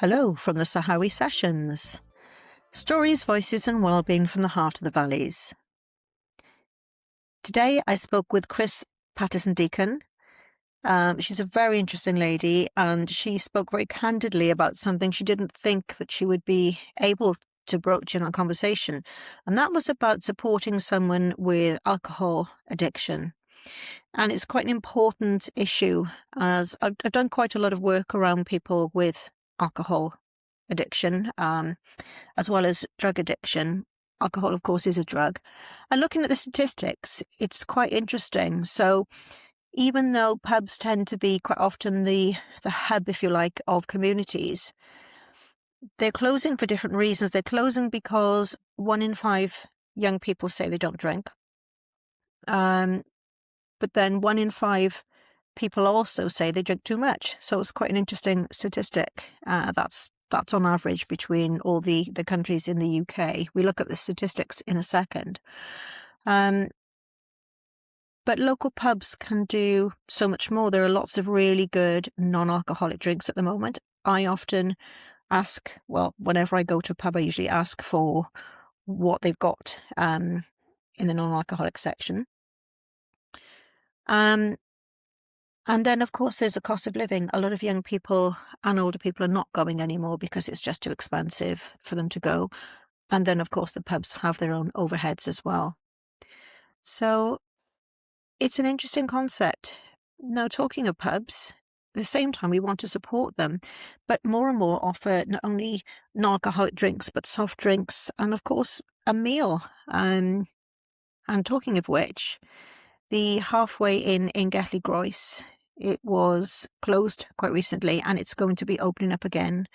Hello from the Sahawi Sessions. Stories, voices and wellbeing from the heart of the valleys. Today I spoke with Paterson Deacon. She's a very interesting lady, and she spoke very candidly about something she didn't think that she would be able to broach in our conversation, and that was about supporting someone with alcohol addiction. And it's quite an important issue, as I've done quite a lot of work around people with alcohol addiction, as well as drug addiction. Alcohol, of course, is a drug. And looking at the statistics, it's quite interesting. So even though pubs tend to be quite often the hub, if you like, of communities, they're closing for different reasons. They're closing because 1 in 5 young people say they don't drink. But then 1 in 5 people also say they drink too much. So it's quite an interesting statistic. That's on average between all the countries in the UK. We look at the statistics in a second. But local pubs can do so much more. There are lots of really good non-alcoholic drinks at the moment. I often ask, whenever I go to a pub, I usually ask for what they've got in the non-alcoholic section. And then, of course, there's a cost of living. A lot of young people and older people are not going anymore because it's just too expensive for them to go. And then, of course, the pubs have their own overheads as well. So it's an interesting concept. Now, talking of pubs, at the same time, we want to support them, but more and more offer not only non-alcoholic drinks, but soft drinks and, of course, a meal. And talking of which, the Halfway Inn in Gethley Groes, it was closed quite recently, and it's going to be opening up again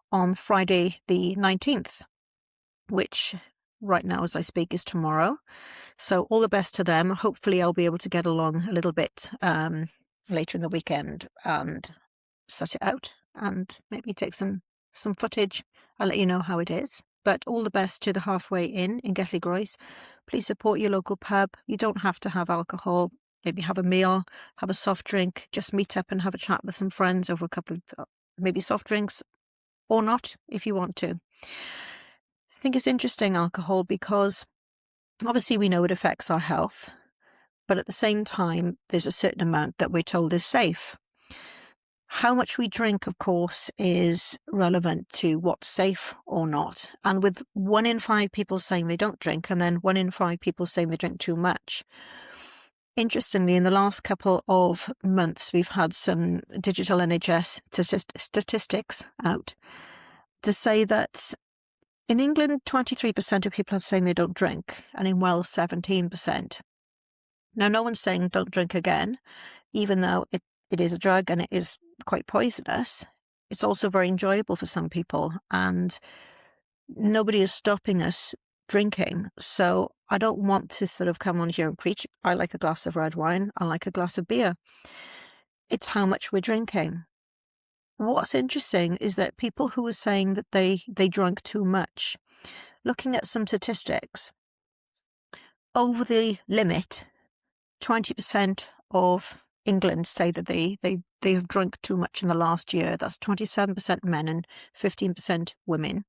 on Friday the 19th, which right now as I speak is tomorrow. So all the best to them. Hopefully I'll be able to get along a little bit later in the weekend and suss it out and maybe take some footage. I'll let you know how it is. But all the best to the Halfway Inn in Gethley Groes. Please support your local pub. You don't have to have alcohol. Maybe have a meal, have a soft drink, just meet up and have a chat with some friends over a couple of maybe soft drinks, or not if you want to. I think it's interesting, alcohol, because obviously we know it affects our health, but at the same time, there's a certain amount that we're told is safe. How much we drink, of course, is relevant to what's safe or not. And with 1 in 5 people saying they don't drink, and then 1 in 5 people saying they drink too much. Interestingly, in the last couple of months, we've had some digital NHS statistics out to say that in England, 23% of people are saying they don't drink, and in Wales, 17%. Now, no one's saying don't drink again, even though it is a drug and it is quite poisonous. It's also very enjoyable for some people, and nobody is stopping us drinking. So I don't want to sort of come on here and preach. I like a glass of red wine. I like a glass of beer. It's how much we're drinking. What's interesting is that people who are saying that they drank too much, looking at some statistics, over the limit, 20% of England say that they have drunk too much in the last year. That's 27% men and 15% women.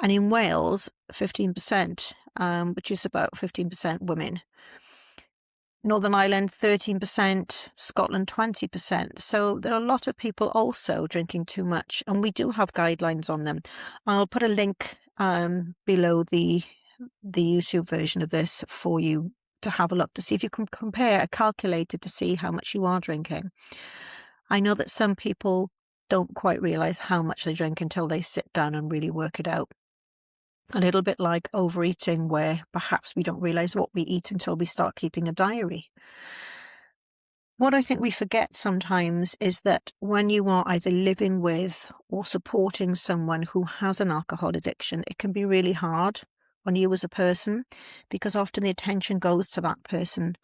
And in Wales, 15%, which is about 15% women. Northern Ireland, 13%, Scotland, 20%. So there are a lot of people also drinking too much, and we do have guidelines on them. I'll put a link below the YouTube version of this for you to have a look, to see if you can compare a calculator to see how much you are drinking. I know that some people don't quite realise how much they drink until they sit down and really work it out. A little bit like overeating, where perhaps we don't realise what we eat until we start keeping a diary. What I think we forget sometimes is that when you are either living with or supporting someone who has an alcohol addiction, it can be really hard on you as a person, because often the attention goes to that person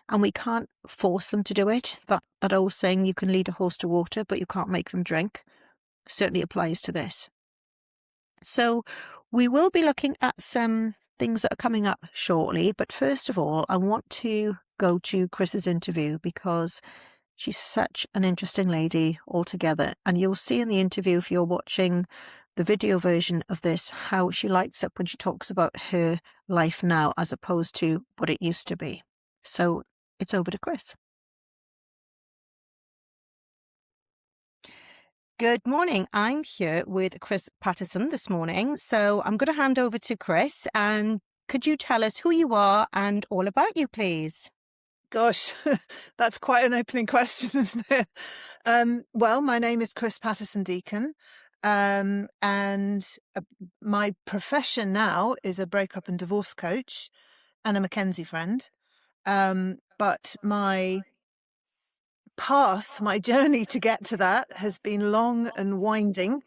and we can't force them to do it. That old saying, you can lead a horse to water, but you can't make them drink, certainly applies to this. So we will be looking at some things that are coming up shortly. But first of all, I want to go to Chris's interview, because She's such an interesting lady altogether. And you'll see in the interview, if you're watching the video version of this, how she lights up when she talks about her life now as opposed to what it used to be. So it's over to Chris. Good morning. I'm here with Chris Paterson this morning. So I'm going to hand over to Chris. And could you tell us who you are and all about you, please? Gosh, that's quite an opening question, isn't it? Well, my name is Chris Paterson Deacon, and my profession now is a breakup and divorce coach and a Mackenzie friend. But my path, my journey to get to that has been long and winding,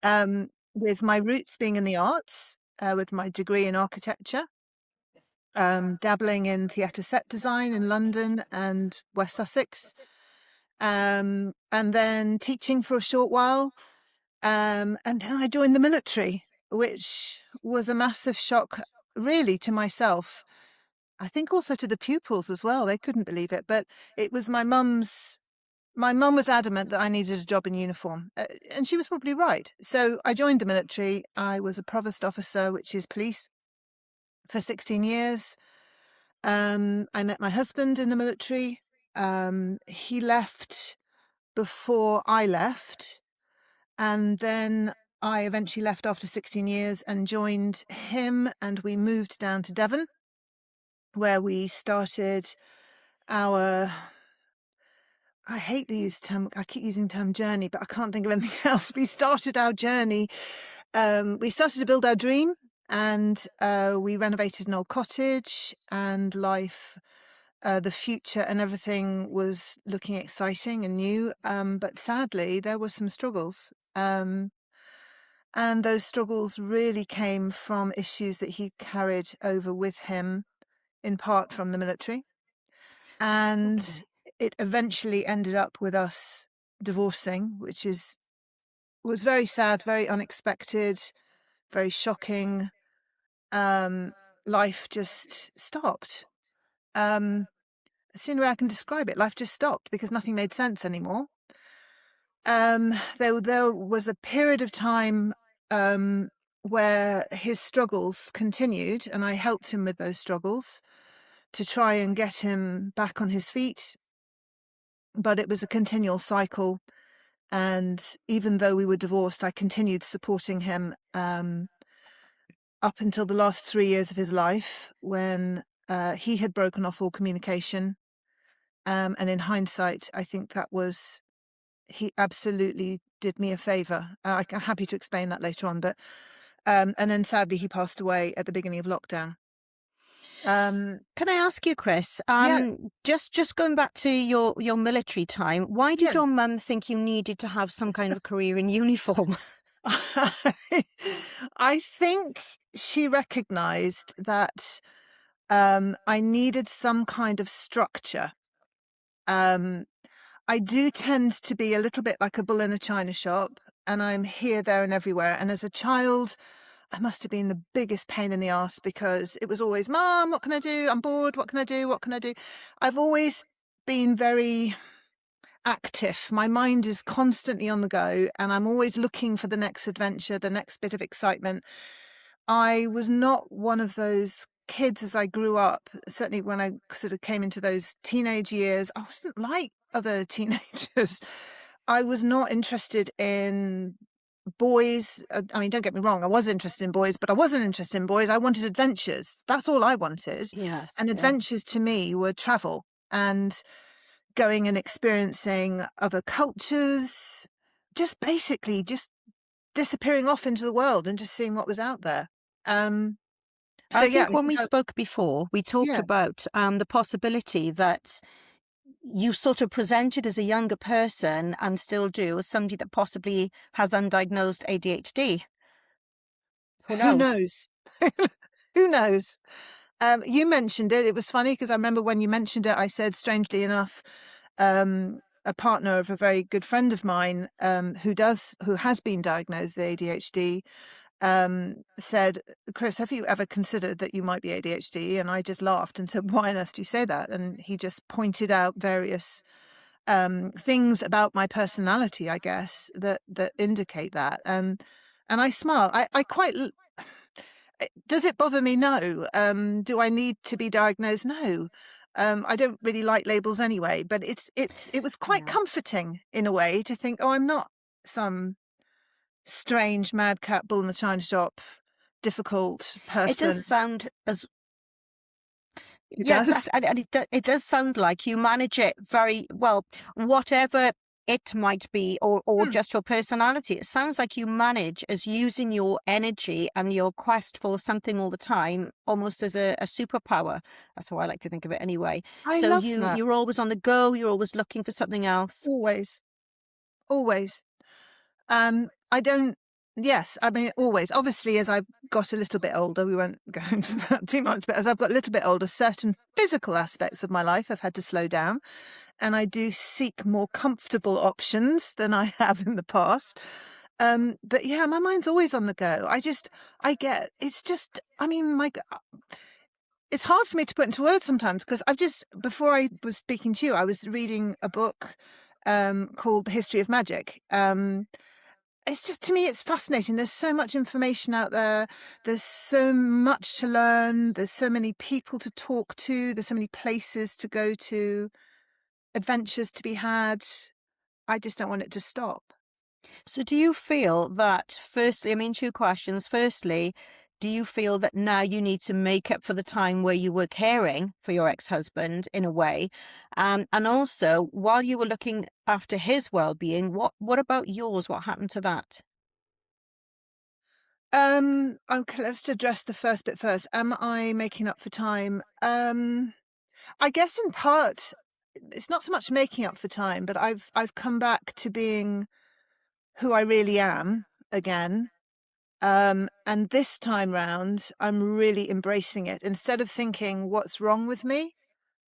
with my roots being in the arts, with my degree in architecture. Dabbling in theatre set design in London and West Sussex, and then teaching for a short while, and then I joined the military, which was a massive shock, really, to myself. I think also to the pupils as well. They couldn't believe it, but it was my mum's. My mum was adamant that I needed a job in uniform, and she was probably right. So I joined the military. I was a provost officer, which is police, for 16 years. I met my husband in the military. He left before I left, and then I eventually left after 16 years and joined him, and we moved down to Devon, where we started our... I hate to use term. I keep using the term journey, but I can't think of anything else. We started our journey. We started to build our dream, and we renovated an old cottage, and life, the future and everything was looking exciting and new. But sadly, there were some struggles. And those struggles really came from issues that he carried over with him, in part from the military. And it eventually ended up with us divorcing, which was very sad, very unexpected, very shocking. Life just stopped. That's the only way I can describe it. Life just stopped because nothing made sense anymore. There was a period of time where his struggles continued, and I helped him with those struggles to try and get him back on his feet. But it was a continual cycle. And even though we were divorced, I continued supporting him up until the last 3 years of his life, when he had broken off all communication. And in hindsight, I think he absolutely did me a favour. I'm happy to explain that later on. But and then sadly, he passed away at the beginning of lockdown. Can I ask you, Chris? Yeah. Just going back to your military time, why did Yeah. your mum think you needed to have some kind of career in uniform? I think she recognised that I needed some kind of structure. I do tend to be a little bit like a bull in a china shop, and I'm here, there, and everywhere. And as a child, I must have been the biggest pain in the arse, because it was always, Mom, what can I do? I'm bored. What can I do? What can I do? I've always been very active. My mind is constantly on the go, and I'm always looking for the next adventure, the next bit of excitement. I was not one of those kids as I grew up. Certainly when I sort of came into those teenage years, I wasn't like other teenagers. I was not interested in boys. I mean, don't get me wrong, I was interested in boys, but I wasn't interested in boys. I wanted adventures. That's all I wanted. Yes. And Yeah. adventures to me were travel and going and experiencing other cultures, just basically just disappearing off into the world and just seeing what was out there. So I yeah, think when we spoke before, we talked yeah. about the possibility that you sort of presented as a younger person, and still do, as somebody that possibly has undiagnosed ADHD. Who Who knows? knows? Who knows? You mentioned it. It was funny because I remember when you mentioned it, I said, strangely enough, a partner of a very good friend of mine, who has been diagnosed with ADHD, said, Chris, have you ever considered that you might be ADHD? And I just laughed and said, why on earth do you say that? And he just pointed out various things about my personality, I guess, that indicate that. And I smile. I quite. Does it bother me? No. Do I need to be diagnosed? No. I don't really like labels anyway. But it was quite Yeah. comforting in a way to think, oh, I'm not some strange madcap bull in the china shop, difficult It does person. sound as It Yeah, does. exactly, and it does sound like you manage it very well, whatever it might be, or Hmm. just your personality. It sounds like you manage as using your energy and your quest for something all the time, almost as a superpower. That's how I like to think of it anyway. I So love that. you're always on the go, you're always looking for something else. Always, always. I don't. Yes, I mean always. Obviously, as I've got a little bit older, we won't go into that too much. But as I've got a little bit older, certain physical aspects of my life have had to slow down, and I do seek more comfortable options than I have in the past. But yeah, my mind's always on the go. I get. It's just. I mean, it's hard for me to put into words sometimes because before I was speaking to you, I was reading a book called The History of Magic. It's just, to me, it's fascinating. There's so much information out there. There's so much to learn. There's so many people to talk to. There's so many places to go to, adventures to be had. I just don't want it to stop. So do you feel that, firstly, I mean, two questions. Firstly, do you feel that now you need to make up for the time where you were caring for your ex-husband in a way? And also, while you were looking after his well-being, what about yours? What happened to that? Okay, let's address the first bit first. Am I making up for time? I guess in part, it's not so much making up for time, but I've come back to being who I really am again. And this time round, I'm really embracing it. Instead of thinking, what's wrong with me?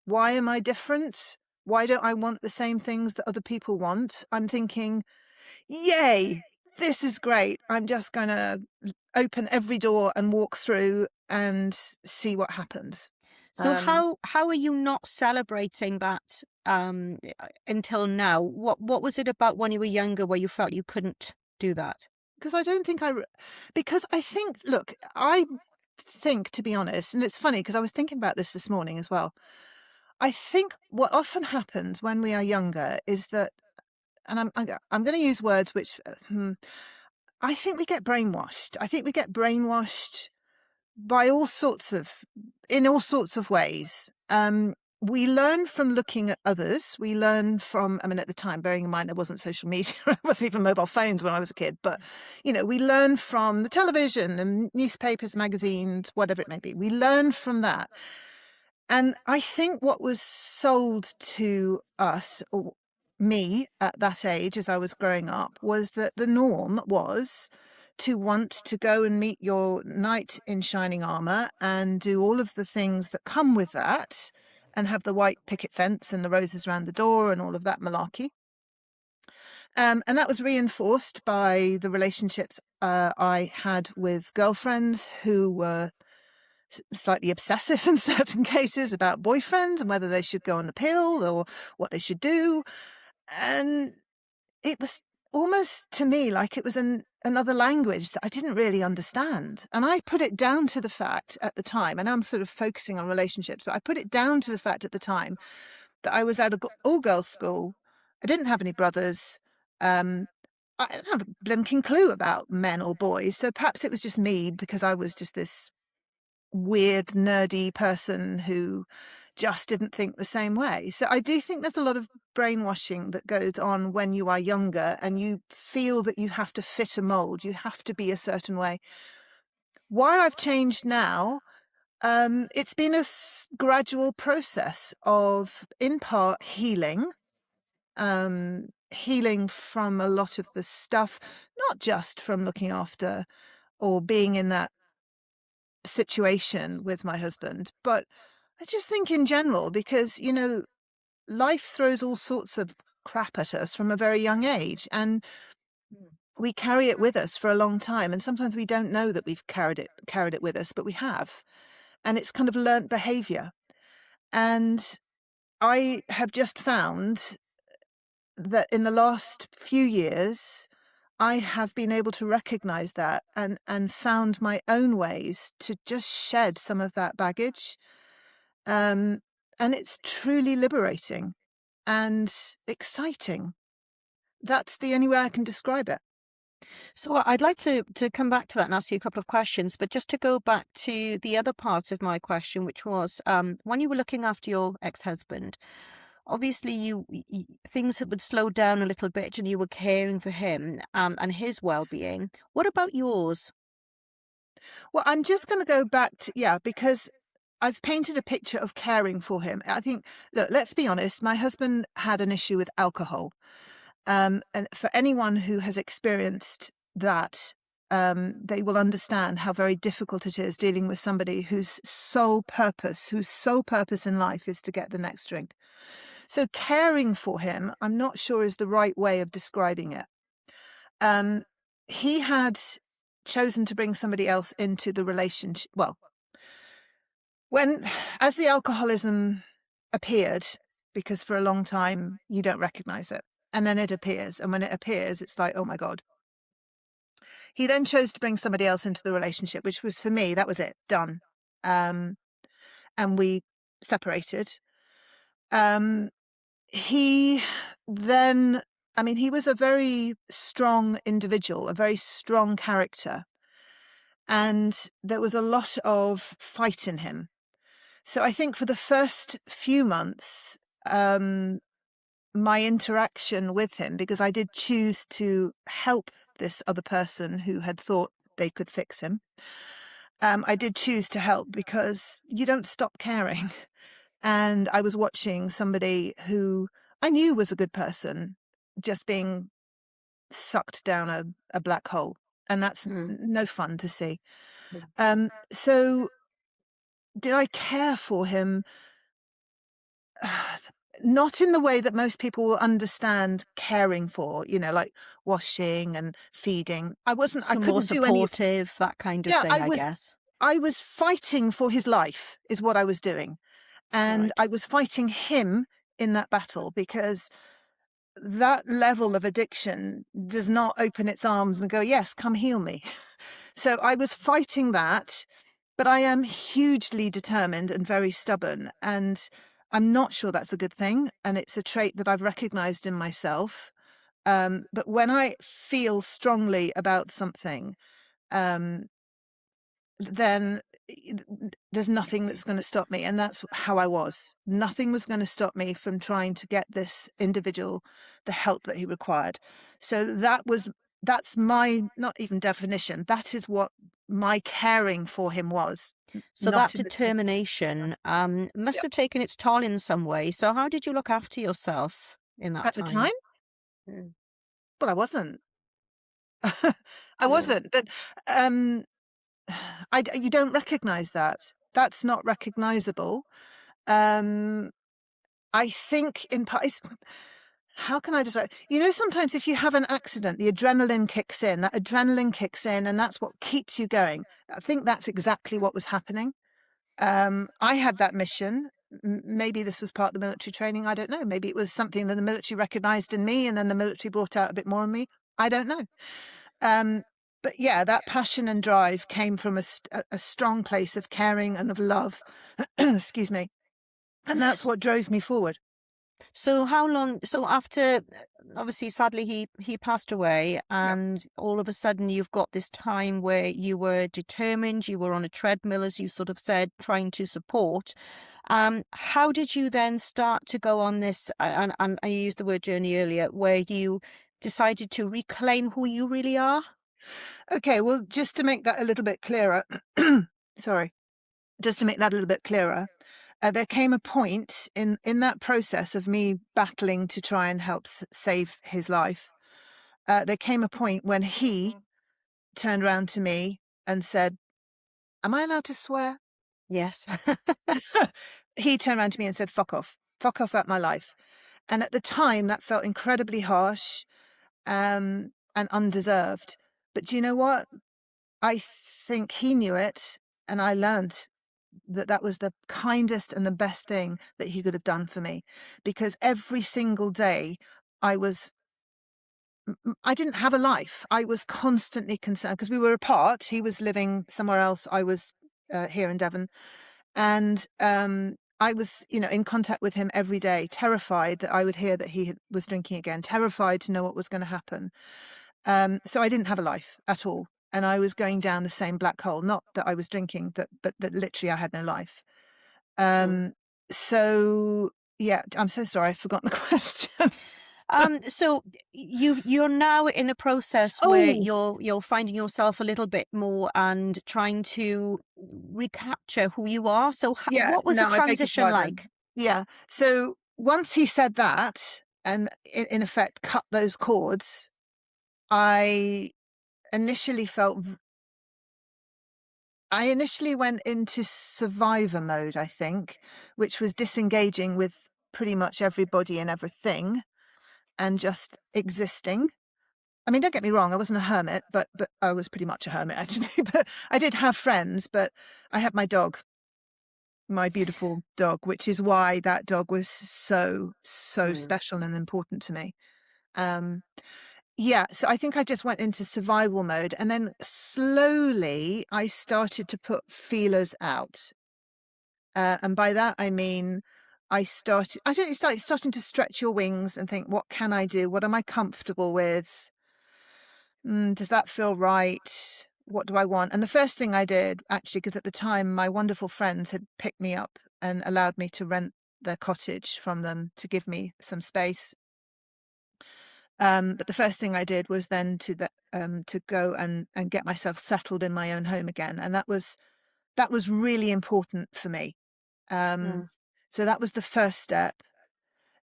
Why am I different? Why don't I want the same things that other people want? I'm thinking, yay, this is great. I'm just going to open every door and walk through and see what happens. So Um, how are you not celebrating that until now? What was it about when you were younger where you felt you couldn't do that? because I don't think because I think, look, I think, to be honest, and it's funny because I was thinking about this morning as well. I think what often happens when we are younger is that, and I'm going to use words which I think we get brainwashed. I think we get brainwashed by in all sorts of ways. We learn from looking at others. We learn from, I mean, at the time, bearing in mind there wasn't social media, there wasn't even mobile phones when I was a kid, but, we learn from the television and newspapers, magazines, whatever it may be. We learn from that. And I think what was sold to us, or me at that age as I was growing up, was that the norm was to want to go and meet your knight in shining armor and do all of the things that come with that and have the white picket fence and the roses around the door and all of that malarkey. And that was reinforced by the relationships I had with girlfriends who were slightly obsessive in certain cases about boyfriends and whether they should go on the pill or what they should do. And it was almost to me like it was another language that I didn't really understand. And I put it down to the fact at the time, and I'm sort of focusing on relationships, but I put it down to the fact at the time that I was at an all-girls school. I didn't have any brothers. Um, I didn't have a blinking clue about men or boys. So perhaps it was just me because I was just this weird, nerdy person who just didn't think the same way. So I do think there's a lot of brainwashing that goes on when you are younger and you feel that you have to fit a mold, you have to be a certain way. Why I've changed now, it's been a gradual process of, in part, healing from a lot of the stuff, not just from looking after or being in that situation with my husband, but I just think in general, because, life throws all sorts of crap at us from a very young age, and Mm. we carry it with us for a long time. And sometimes we don't know that we've carried it with us, but we have. And it's kind of learnt behavior. And I have just found that in the last few years, I have been able to recognize that and found my own ways to just shed some of that baggage. Um, and it's truly liberating and exciting. That's the only way I can describe it. So I'd like to come back to that and ask you a couple of questions, but just to go back to the other part of my question, which was when you were looking after your ex-husband, obviously things would slow down a little bit, and you were caring for him and his well-being. What about yours? Well, I'm just going to go back to, yeah, because I've painted a picture of caring for him. I think, look, let's be honest, my husband had an issue with alcohol. And for anyone who has experienced that, they will understand how very difficult it is dealing with somebody whose sole purpose in life is to get the next drink. So caring for him, I'm not sure is the right way of describing it. He had chosen to bring somebody else into the relationship. Well, as the alcoholism appeared, because for a long time you don't recognize it, and then it appears, and when it appears, it's like, oh my God. He then chose to bring somebody else into the relationship, which was, for me, that was it, done. And we separated. He then, I mean, he was a very strong individual, a very strong character, and there was a lot of fight in him. So I think for the first few months, my interaction with him, because I did choose to help this other person who had thought they could fix him. I did choose to help because you don't stop caring. And I was watching somebody who I knew was a good person just being sucked down a black hole. And that's Mm. no fun to see. Mm. So did I care for him? Not in the way that most people will understand caring for, like washing and feeding. I So more couldn't do any of, supportive, that kind of yeah, thing, I guess. I was fighting for his life is what I was doing. And Right. I was fighting him in that battle because that level of addiction does not open its arms and go, yes, come heal me. So I was fighting that, but I am hugely determined and very stubborn. And I'm not sure that's a good thing. And it's a trait that I've recognized in myself. But when I feel strongly about something, um, then there's nothing that's going to stop me. And that's how I was. Nothing was going to stop me from trying to get this individual the help that he required. So that's my, not even definition, that is what my caring for him was. So that Not in the determination must yeah. have taken its toll in some way. So how did you look after yourself in that At the time, time? Mm. well, I wasn't. I Yeah. wasn't. But um, you don't recognize that. That's not recognizable. Um, I think in part, how can I describe? Sometimes if you have an accident, the adrenaline kicks in. That adrenaline kicks in, and that's what keeps you going. I think that's exactly what was happening. I had that mission. Maybe this was part of the military training. I don't know. Maybe it was something that the military recognized in me, and then the military brought out a bit more in me. I don't know. But yeah, that passion and drive came from a strong place of caring and of love. Excuse me. And that's what drove me forward. So how long? So after, obviously, sadly, he passed away, Yeah. and all of a sudden, you've got this time where you were determined. You were on a treadmill, as you sort of said, trying to support. How did you then start to go on this? And I used the word journey earlier, where you decided to reclaim who you really are. Okay, well, just to make that a little bit clearer, sorry, just to make that a little bit clearer, there came a point in that process of me battling to try and help save his life. There came a point when he turned around to me and said, "Am I allowed to swear?" Yes. He turned around to me and said, fuck off out my life. And at the time, that felt incredibly harsh and undeserved. But do you know what? I think he knew it, and I learned that that was the kindest and the best thing that he could have done for me. Because every single day, I was I didn't have a life. I was constantly concerned because we were apart. He was living somewhere else. I was here in Devon, and I was, in contact with him every day, terrified that I would hear that was drinking again, terrified to know what was going to happen. So I didn't have a life at all, and I was going down the same black hole. Not that I was drinking, but that literally I had no life. Mm. Um, so yeah, I'm so sorry, I've forgotten the question. So you're now in a process where Oh, you're finding yourself a little bit more and trying to recapture who you are. So yeah, what was the no, I beg your transition pardon. like? Yeah. So once he said that and in effect cut those cords, I initially felt I initially went into survivor mode, I think, which was disengaging with pretty much everybody and everything and just existing. I mean, don't get me wrong, I wasn't a hermit, but I was pretty much a hermit actually. But I did have friends, but I had my dog, my beautiful dog, which is why that dog was so Mm. special and important to me. Um, yeah, so I think I just went into survival mode, and then slowly I started to put feelers out. And by that I mean I don't starting to stretch your wings and think, what can I do? What am I comfortable with? Does that feel right? What do I want? And the first thing I did, actually, because at the time my wonderful friends had picked me up and allowed me to rent their cottage from them to give me some space. But the first thing I did was then to go and get myself settled in my own home again, and that was really important for me. Um, Mm. so that was the first step,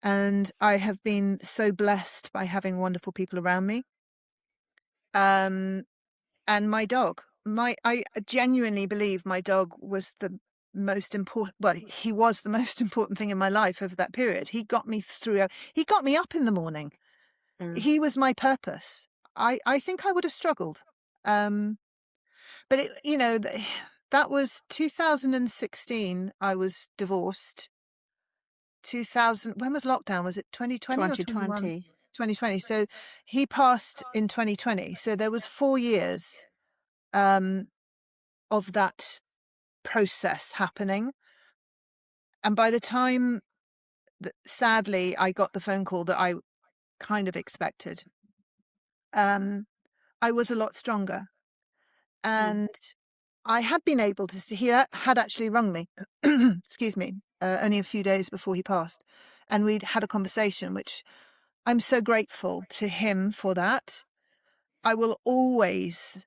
and I have been so blessed by having wonderful people around me. Um, and my dog, I genuinely believe my dog was the most important. Well, he was the most important thing in my life over that period. He got me through. He got me up in the morning. Mm. He was my purpose. I think I would have struggled. Um, but that was 2016. I was divorced. 2000, when was lockdown? Was it 2020 or 21? 2020. 2020. So he passed in 2020. So there was 4 years um, of that process happening. And by the time that, sadly, I got the phone call that I kind of expected, um, I was a lot stronger. Mm. And I had been able to see, had actually rung me, excuse me, only a few days before he passed. And we'd had a conversation, which I'm so grateful to him for that. I will always,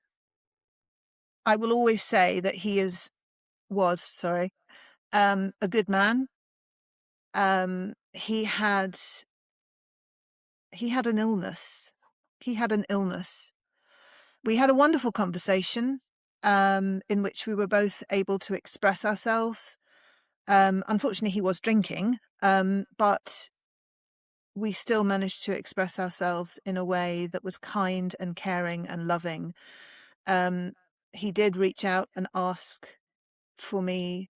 I will always say that sorry, a good man. He had an illness. He had an illness. We had a wonderful conversation, in which we were both able to express ourselves. Unfortunately, he was drinking, but we still managed to express ourselves in a way that was kind and caring and loving. Um, he did reach out and ask for me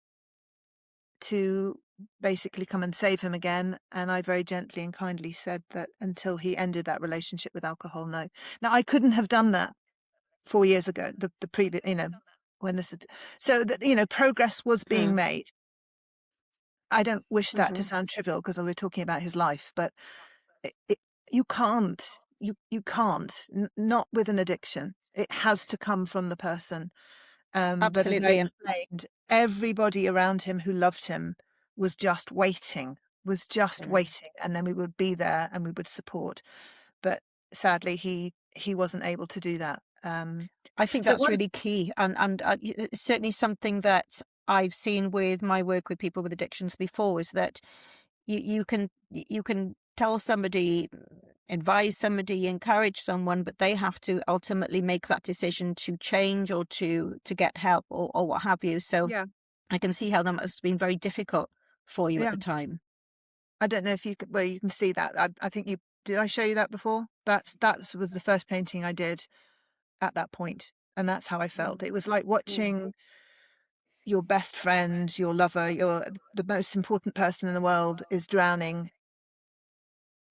to basically come and save him again. And I very gently and kindly said that until he ended that relationship with alcohol, no. Now, I couldn't have done that 4 years ago, the previous, when this, so that, progress was being Mm. made. I don't wish that to Mhm. sound trivial because we're talking about his life, but it, you can't, you can't, not with an addiction. It has to come from the person. But as I Absolutely. And explained, everybody around him who loved him was just waiting, mm. and then we would be there and we would support. But sadly, he wasn't able to do that. I think So that's one, really key, and it's certainly something that I've seen with my work with people with addictions before is that you can tell somebody, advise somebody, encourage someone, but they have to ultimately make that decision to change or to get help or what have you. So yeah, I can see how that must have been very difficult for you at yeah. the time. I don't know if you could, well, you can see that. I think did I show you that before? That was the first painting I did at that point, and that's how I felt. Mm. It was like Mm. watching your best friend, your lover, the most important person in the world is drowning,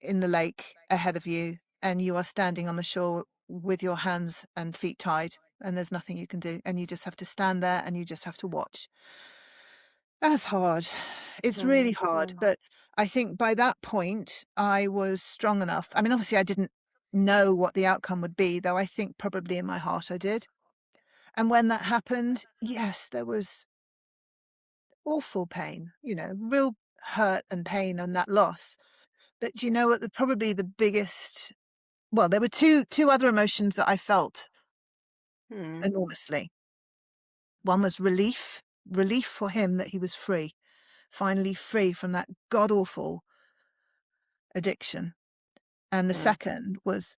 in the lake ahead of you, and you are standing on the shore with your hands and feet tied, and there's nothing you can do, and you just have to stand there and you just have to watch. That's hard. It's really Mm, hard, mm, but I think by that point I was strong enough. I mean, obviously I didn't know what the outcome would be, though I think probably in my heart I did. And when that happened, yes, there was awful pain, real hurt and pain on that loss. But you know what? Probably the biggest. Well, there were two other emotions that I felt mm. enormously. One was relief for him that he was free, finally free from that god awful addiction. And the Mm. second was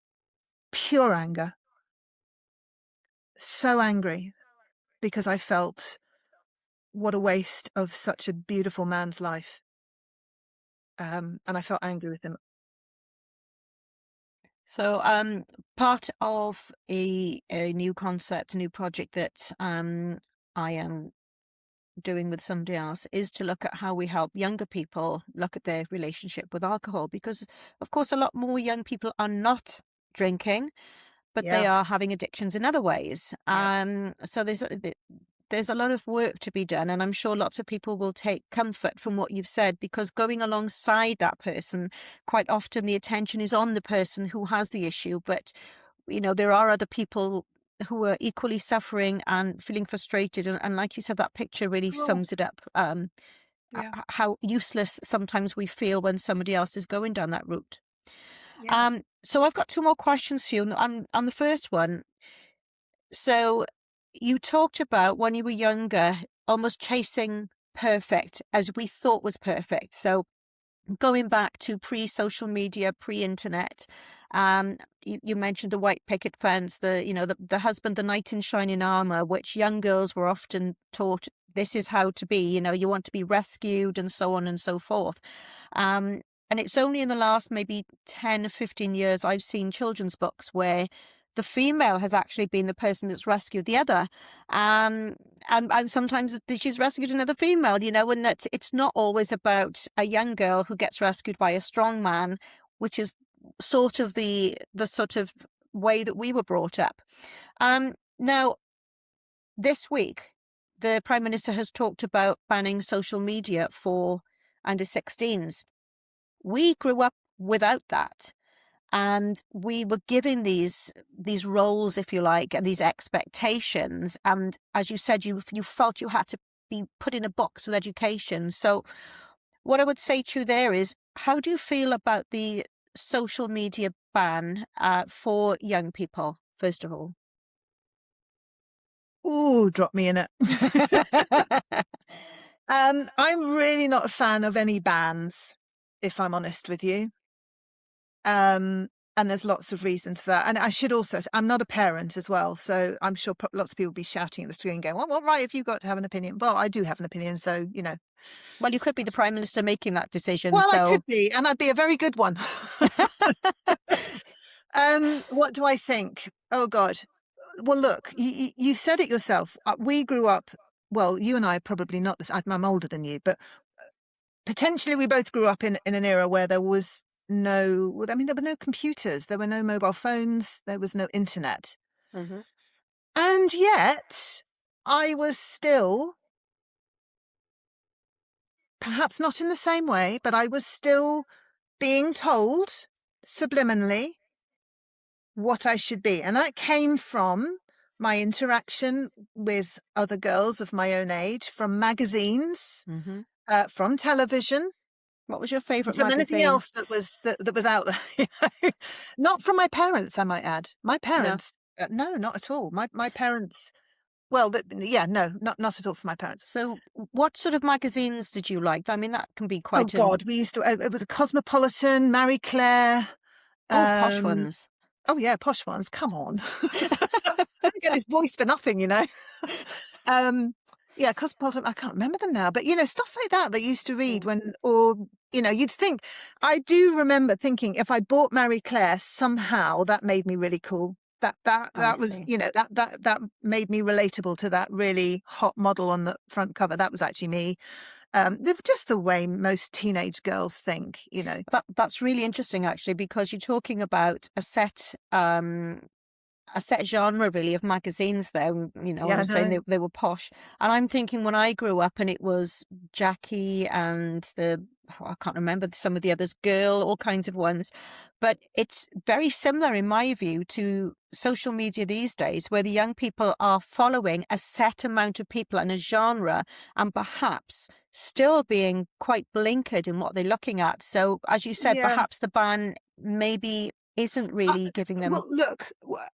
pure anger, so angry because I felt what a waste of such a beautiful man's life. And I felt angry with him. So, part of a new concept, a new project that I am doing with somebody else is to look at how we help younger people look at their relationship with alcohol, because, of course, a lot more young people are not drinking, but they Yeah, are having addictions in other ways. yeah. So there's a lot of work to be done, and I'm sure lots of people will take comfort from what you've said, because going alongside that person, quite often the attention is on the person who has the issue, but there are other people who are equally suffering and feeling frustrated, and like you said, that picture really Oh, sums it up. yeah, How useless sometimes we feel when somebody else is going down that route. yeah. So I've got two more questions for you. And on the first one, so you talked about when you were younger, almost chasing perfect as we thought was perfect. So going back to pre-social media, pre-internet, you mentioned the white picket fence, the husband, the knight in shining armor, which young girls were often taught this is how to be. You want to be rescued and so on and so forth. Um, and it's only in the last maybe 10, 15 years I've seen children's books where the female has actually been the person that's rescued the other. Um, and sometimes she's rescued another female, and that it's not always about a young girl who gets rescued by a strong man, which is sort of the sort of way that we were brought up. Now, this week, the Prime Minister has talked about banning social media for under 16s. We grew up without that. And we were given these roles, if you like, and these expectations. And as you said, you felt you had to be put in a box with education. So what I would say to you there is, how do you feel about the social media ban for young people, first of all? Ooh, drop me in it. I'm really not a fan of any bans, if I'm honest with you. And there's lots of reasons for that. And I should also say, I'm not a parent as well, so I'm sure lots of people will be shouting at the screen going, well, what right have you got to have an opinion? Well, I do have an opinion, so, Well, you could be the Prime Minister making that decision, Well, I so could be, and I'd be a very good one. What do I think? Oh, God. Well, look, you said it yourself. We grew up, well, you and I are probably not this, I'm older than you, but potentially we both grew up in an era where there was no, I mean, there were no computers, there were no mobile phones, there was no internet. Mhm. And yet I was still, perhaps not in the same way, but I was still being told subliminally what I should be. And that came from my interaction with other girls of my own age, from magazines, Mhm. from television, What was your favourite from anything magazine? else that was out there. Not from my parents, I might add. My No. parents, no, not at all. My parents, well, yeah, no, not at all from my parents. So what sort of magazines did you like? I mean, that can be Oh quite an God, we used to. It was a Cosmopolitan, Marie Claire. oh, posh Um, ones. oh yeah, posh ones. Come on, don't get this voice for nothing. Um, yeah, Cosmopolitan. I can't remember them now, but stuff like that they used to read Mm, when, or you'd think. I do remember thinking if I bought Marie Claire, somehow that made me really cool. That that I that was, see. that made me relatable to that really hot model on the front cover. That was actually me. Just the way most teenage girls think, That's really interesting actually, because you're talking about a set genre really of magazines there, and Yeah, I'm saying no. they were posh. And I'm thinking when I grew up and it was Jackie and I can't remember some of the others, Girl, all kinds of ones. But it's very similar in my view to social media these days, where the young people are following a set amount of people and a genre, and perhaps still being quite blinkered in what they're looking at. So as you said, Yeah. perhaps the ban maybe isn't really giving them. Well, look,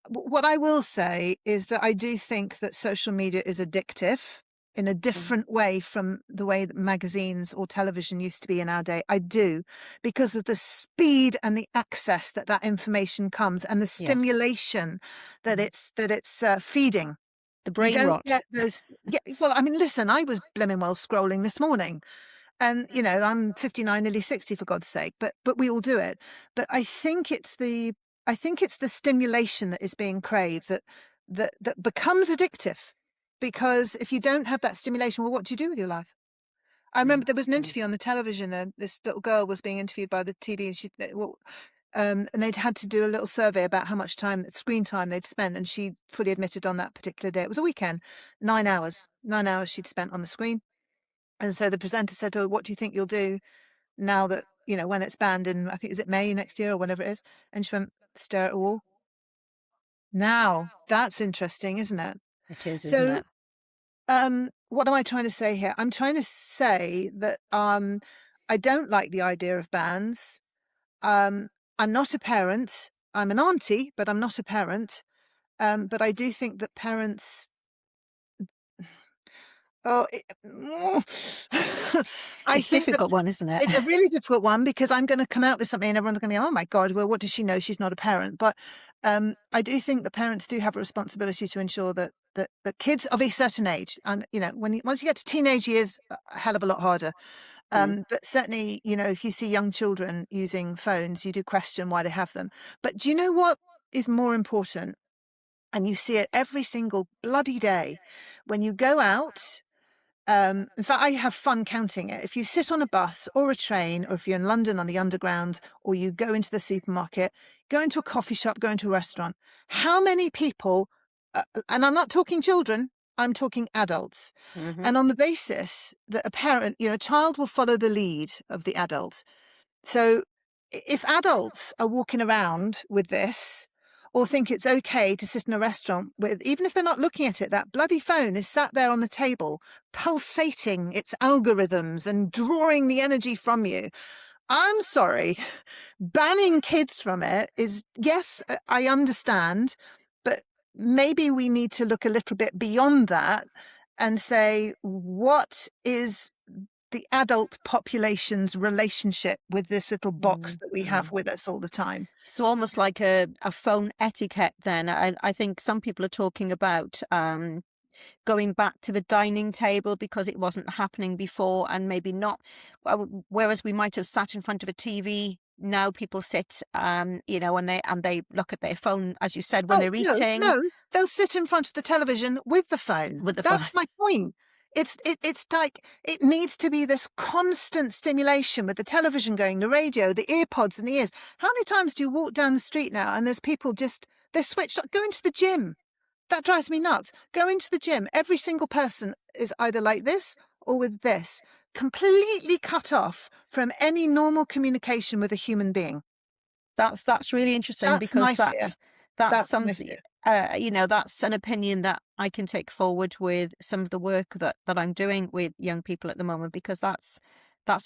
what I will say is that I do think that social media is addictive in a different way from the way that magazines or television used to be in our day. I do, because of the speed and the access that information comes, and the Yes. stimulation that Mhm. it's feeding. The You brain don't rot. get those. Yeah, well, I mean, listen, I was blimming well scrolling this morning. And, I'm 59, nearly 60 for God's sake, but we all do it. But I think it's the stimulation that is being craved that becomes addictive. Because if you don't have that stimulation, well, what do you do with your life? I Mm. remember there was an interview on the television, and this little girl was being interviewed by the TV, and and they'd had to do a little survey about how much screen time they'd spent, and she fully admitted on that particular day, it was a weekend, 9 hours, 9 hours she'd spent on the screen. And so the presenter said to her, "What do you think you'll do now that, when it's banned in, I think, is it May next year or whatever it is?" And she went, "Stare at a wall." Now, that's interesting, isn't it? It is, isn't So, it? what am I trying to say here? I'm trying to say that I don't like the idea of bans. Um, I'm not a parent. I'm an auntie, but I'm not a parent. But I do think that parents. Oh, I It's a think that difficult one, isn't it? it's a really difficult one, because I'm going to come out with something and everyone's going to go, "Oh my God, well, what does she know? She's not a parent." But I do think that parents do have a responsibility to ensure that kids of a certain age, and once you get to teenage years, a hell of a lot harder. Mm. But certainly, if you see young children using phones, you do question why they have them. But do you know what is more important? And you see it every single bloody day when you go out. In fact, I have fun counting it. If you sit on a bus or a train, or if you're in London on the Underground, or you go into the supermarket, go into a coffee shop, go into a restaurant, how many people, and I'm not talking children, I'm talking adults. Mhm. And on the basis that a child will follow the lead of the adult. So if adults are walking around with this, or think it's okay to sit in a restaurant with, even if they're not looking at it, that bloody phone is sat there on the table, pulsating its algorithms and drawing the energy from you. I'm sorry. Banning kids from it is, yes, I understand, but maybe we need to look a little bit beyond that and say, what is the adult population's relationship with this little box Mm, that we have mm. with us all the time? So almost like a phone etiquette then. I think some people are talking about going back to the dining table because it wasn't happening before, and maybe not. Whereas we might have sat in front of a TV, now people sit, and they look at their phone, as you said, when Oh, they're no, eating no, they'll sit in front of the television with the phone. with the phone. That's my point. It's like it needs to be this constant stimulation with the television going, the radio, the ear pods in the ears. How many times do you walk down the street now and there's people they're switched up, going to the gym? That drives me nuts. Go into the gym. Every single person is either like this or with this, completely cut off from any normal communication with a human being. That's really interesting That's because my fear. that's That's my something, fear. that's an opinion that I can take forward with some of the work that I'm doing with young people at the moment, because that's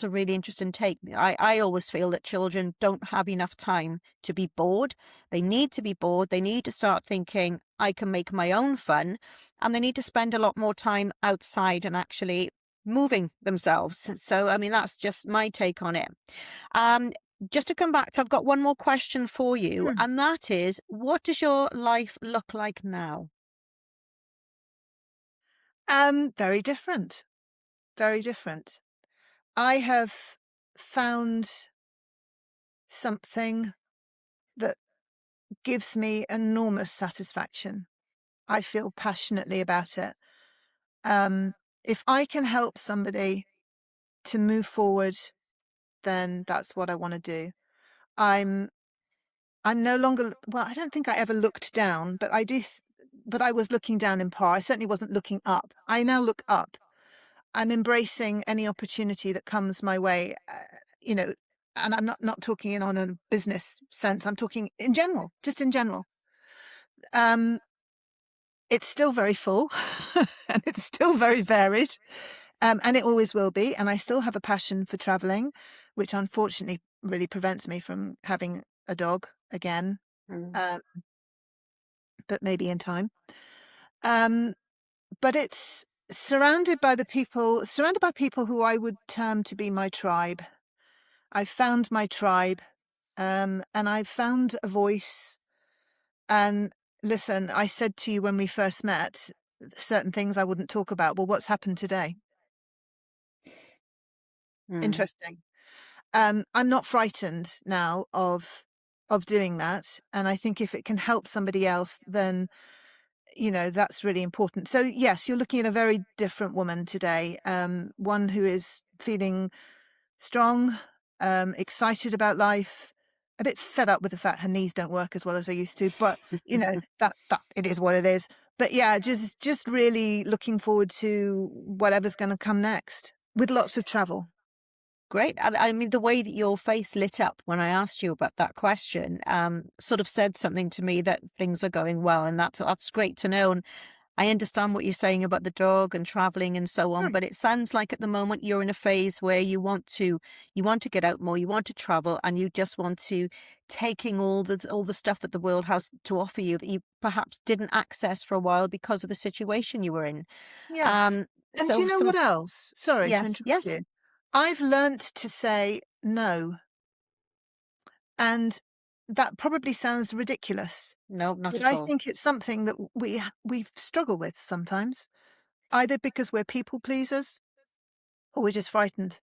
a really interesting take. I always feel that children don't have enough time to be bored. They need to be bored. They need to start thinking, I can make my own fun, and they need to spend a lot more time outside and actually moving themselves. So, I mean, that's just my take on it. Um, just to come back to, I've got one more question for you, Hmm. and that is, what does your life look like now? Very different. Very different. I have found something that gives me enormous satisfaction. I feel passionately about it. Um, if I can help somebody to move forward, then that's what I want to do. I'm no longer, well, I don't think I ever looked down, but but I was looking down in par. I certainly wasn't looking up. I now look up. I'm embracing any opportunity that comes my way, you know, and I'm not talking in on a business sense. I'm talking in general, just in general. Um, it's still very full and it's still very varied. And it always will be. And I still have a passion for traveling, which unfortunately really prevents me from having a dog again. Um, but maybe in time. But it's surrounded by people who I would term to be my tribe. I've found my tribe, and I've found a voice. And listen, I said to you when we first met, certain things I wouldn't talk about. Well, what's happened today? Mm. Interesting. I'm not frightened now of doing that, and I think if it can help somebody else, then that's really important. So yes, you're looking at a very different woman today, one who is feeling strong, excited about life, a bit fed up with the fact her knees don't work as well as they used to, but that it is what it is. But yeah, just really looking forward to whatever's going to come next, with lots of travel. Great. I mean, the way that your face lit up when I asked you about that question, sort of said something to me that things are going well, and that's great to know. And I understand what you're saying about the dog and traveling and so on, Sure. but it sounds like at the moment you're in a phase where you want to get out more, you want to travel, and you just want to taking all the stuff that the world has to offer you that you perhaps didn't access for a while because of the situation you were in. Yeah. Um, And do you so know some what else? Sorry to yes, interrupt yes, you. I've learnt to say no. And that probably sounds ridiculous, no, not but at I all. think it's something that we struggle with sometimes, either because we're people pleasers or we're just frightened.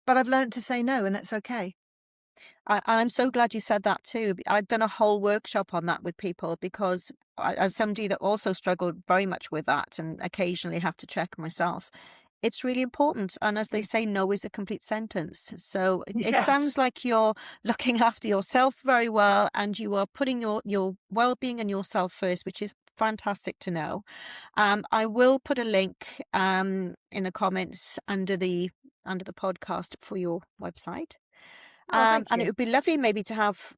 But I've learnt to say no, and it's okay. I'm so glad you said that too. I've done a whole workshop on that with people because as somebody that also struggled very much with that and occasionally have to check myself, it's really important. And as they Yeah. say, no is a complete sentence. So it Yes. sounds like you're looking after yourself very well and you are putting your well-being and yourself first, which is fantastic to know. I will put a link in the comments under the podcast for your website. Oh, thank And it you. would be lovely maybe to have,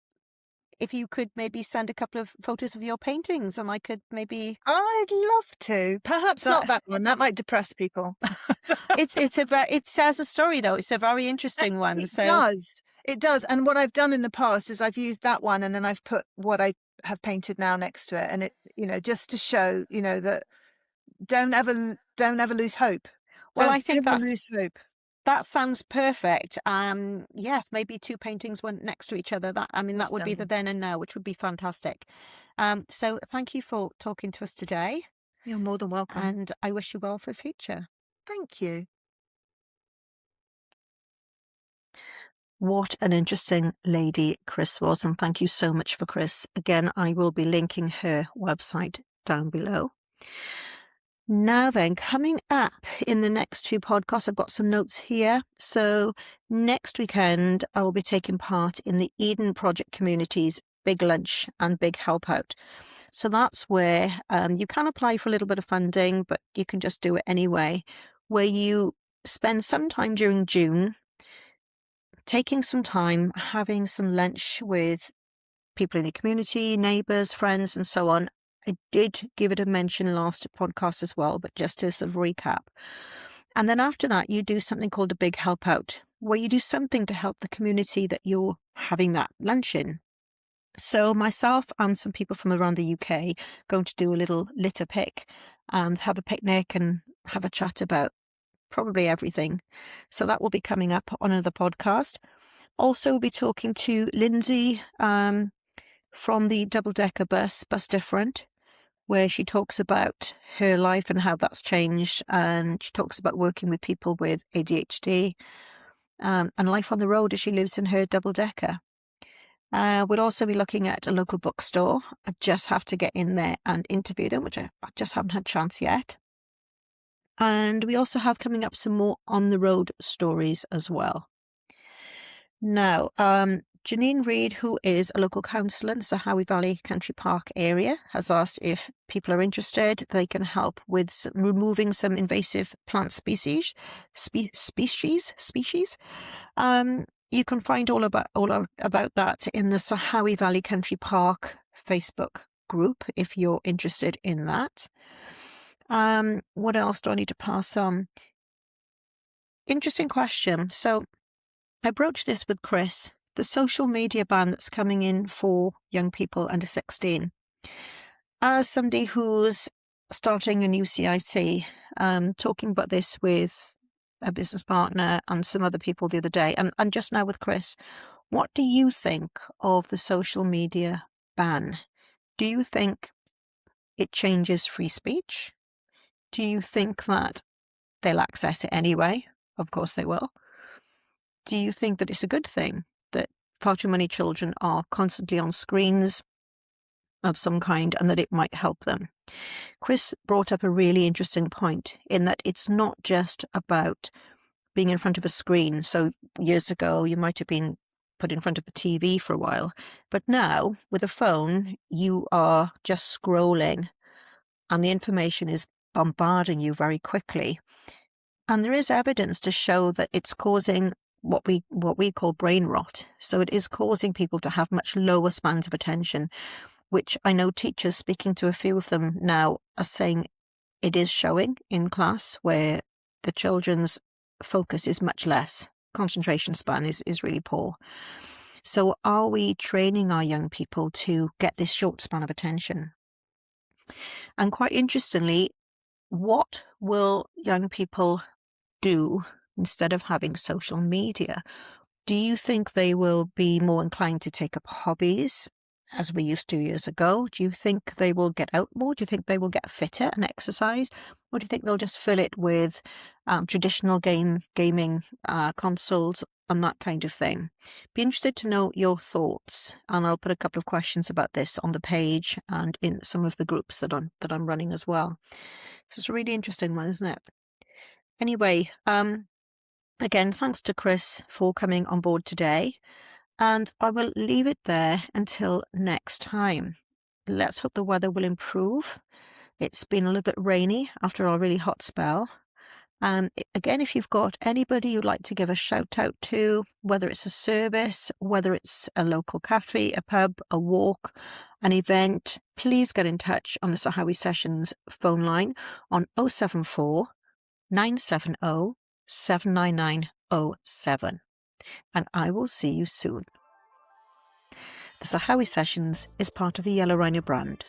if you could maybe send a couple of photos of your paintings and I could maybe I'd love to. Perhaps not that that one. That might depress people. it says a story though. It's a very interesting one. It So does. It does. And what I've done in the past is I've used that one and then I've put what I have painted now next to it. And just to show, that don't ever lose hope. well, Don't I think ever lose hope. that sounds perfect. Yes, maybe two paintings went next to each other. That would be the Awesome. then and now, which would be fantastic. So thank you for talking to us today, You're more than welcome. and I wish you well for the future. Thank you. What an interesting lady Chris was, and thank you so much for Chris. Again, I will be linking her website down below. Now then, coming up in the next few podcasts, I've got some notes here. So next weekend, I will be taking part in the Eden Project Community's Big Lunch and Big Help Out. So that's where you can apply for a little bit of funding, but you can just do it anyway, where you spend some time during June taking some time, having some lunch with people in the community, neighbours, friends, and so on. I did give it a mention last podcast as well, but just to sort of recap. And then after that, you do something called a big help out, where you do something to help the community that you're having that lunch in. So myself and some people from around the UK going to do a little litter pick and have a picnic and have a chat about probably everything. So that will be coming up on another podcast. Also, we'll be talking to Lindsay from the double-decker Bus Different, where she talks about her life and how that's changed. And she talks about working with people with ADHD and life on the road as she lives in her double-decker. We'll also be looking at a local bookstore. I just have to get in there and interview them, which I just haven't had a chance yet. And we also have coming up some more on the road stories as well. Now, Janine Reid, who is a local councillor in the Sahawi Valley Country Park area, has asked if people are interested, they can help with removing some invasive plant species. You can find all about that in the Sahawi Valley Country Park Facebook group if you're interested in that. What else do I need to pass on? Interesting question. So I broached this with Chris, the social media ban that's coming in for young people under 16. As somebody who's starting a new CIC, talking about this with a business partner and some other people the other day, and just now with Chris, what do you think of the social media ban? Do you think it changes free speech? Do you think that they'll access it anyway? Of course they will. Do you think that it's a good thing that far too many children are constantly on screens of some kind and that it might help them? Chris brought up a really interesting point in that it's not just about being in front of a screen. So years ago, you might have been put in front of the TV for a while, but now with a phone, you are just scrolling and the information is bombarding you very quickly. And there is evidence to show that it's causing what we call brain rot. So it is causing people to have much lower spans of attention, which I know teachers, speaking to a few of them now, are saying it is showing in class where the children's focus is much less. Concentration span is really poor. So are we training our young people to get this short span of attention? And quite interestingly, what will young people do instead of having social media? Do you think they will be more inclined to take up hobbies as we used to years ago? Do you think they will get out more? Do you think they will get fitter and exercise? Or do you think they'll just fill it with traditional gaming consoles and that kind of thing? Be interested to know your thoughts, and I'll put a couple of questions about this on the page and in some of the groups that I'm running as well. So it's a really interesting one, isn't it? Anyway, again, thanks to Chris for coming on board today, and I will leave it there until next time. Let's hope the weather will improve. It's been a little bit rainy after our really hot spell. And again, if you've got anybody you'd like to give a shout out to, whether it's a service, whether it's a local cafe, a pub, a walk, an event, please get in touch on the Sahawi Sessions phone line on 074 970 79907, and I will see you soon. The Sahawi Sessions is part of the Yellow Rhino brand.